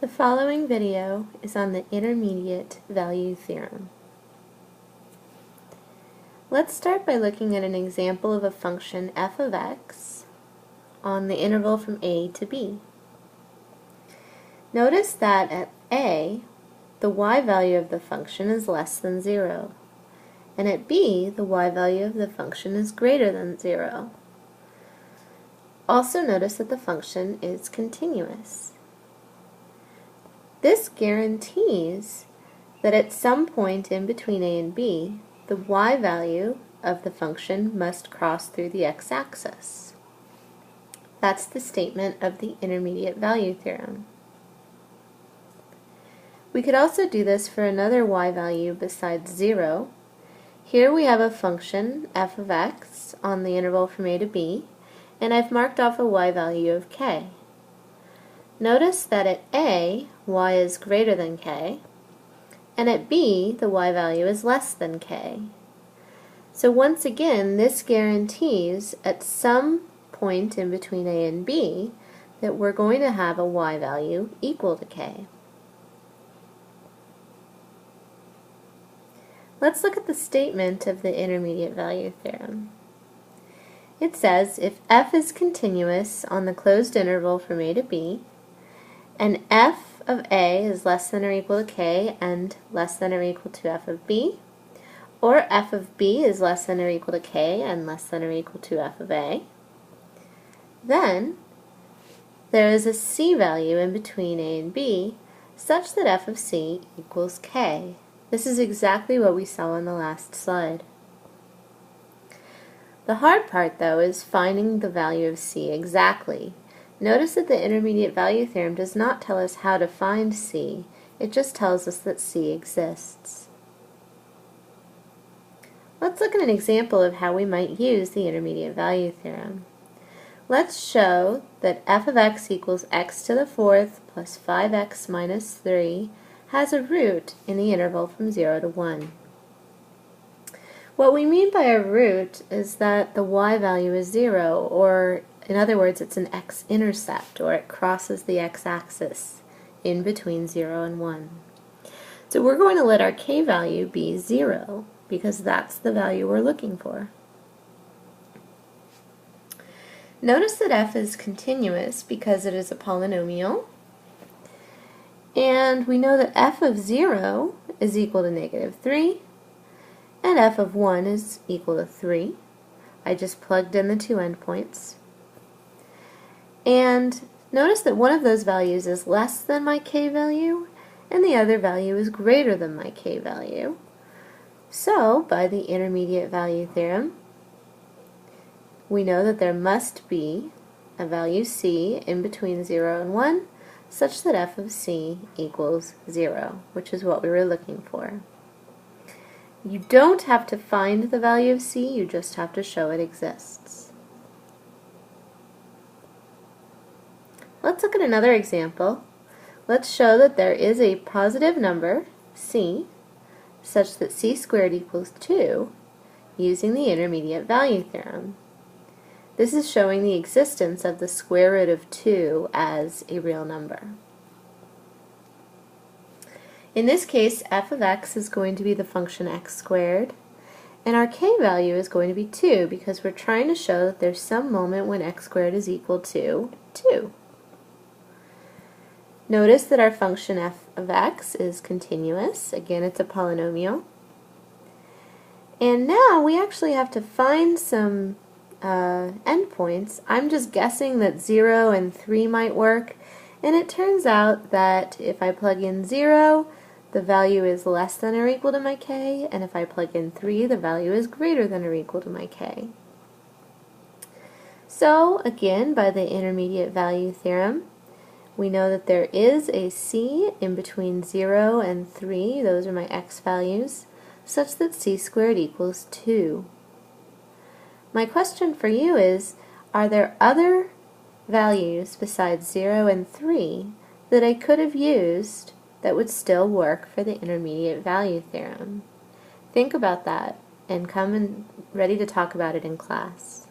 The following video is on the intermediate value theorem. Let's start by looking at an example of a function f of x on the interval from a to b. Notice that at a, the y value of the function is less than 0, and at b, the y value of the function is greater than 0. Also notice that the function is continuous. This guarantees that at some point in between a and b, the y value of the function must cross through the x-axis. That's the statement of the intermediate value theorem. We could also do this for another y value besides 0. Here we have a function f of x on the interval from a to b, and I've marked off a y value of k. Notice that at a, y is greater than k, and at b, the y value is less than k. So once again, this guarantees at some point in between a and b that we're going to have a y value equal to k. Let's look at the statement of the intermediate value theorem. It says if f is continuous on the closed interval from a to b, and f of a is less than or equal to k and less than or equal to f of b, or f of b is less than or equal to k and less than or equal to f of a, then there is a c value in between a and b such that f of c equals k. This is exactly what we saw on the last slide. The hard part, though, is finding the value of c exactly. Notice that the intermediate value theorem does not tell us how to find c, it just tells us that c exists. Let's look at an example of how we might use the intermediate value theorem. Let's show that f of x equals x to the fourth plus 5x minus 3 has a root in the interval from 0 to 1. What we mean by a root is that the y value is 0, or in other words, it's an x-intercept, or it crosses the x-axis in between 0 and 1. So we're going to let our k value be 0, because that's the value we're looking for. Notice that f is continuous because it is a polynomial, and we know that f of 0 is equal to negative 3, and f of 1 is equal to 3. I just plugged in the two endpoints. And notice that one of those values is less than my k value, and the other value is greater than my k value. So, by the intermediate value theorem, we know that there must be a value c in between 0 and 1, such that f of c equals 0, which is what we were looking for. You don't have to find the value of c, you just have to show it exists. Let's look at another example. Let's show that there is a positive number, c, such that c squared equals 2, using the intermediate value theorem. This is showing the existence of the square root of 2 as a real number. In this case, f of x is going to be the function x squared, and our k value is going to be 2 because we're trying to show that there's some moment when x squared is equal to 2. Notice that our function f of x is continuous. Again, it's a polynomial. And now we actually have to find some endpoints. I'm just guessing that 0 and 3 might work, and it turns out that if I plug in 0, the value is less than or equal to my k, and if I plug in 3, the value is greater than or equal to my k. So, again, by the intermediate value theorem, we know that there is a c in between 0 and 3, those are my x values, such that c squared equals 2. My question for you is, are there other values besides 0 and 3 that I could have used that would still work for the intermediate value theorem? Think about that and come ready to talk about it in class.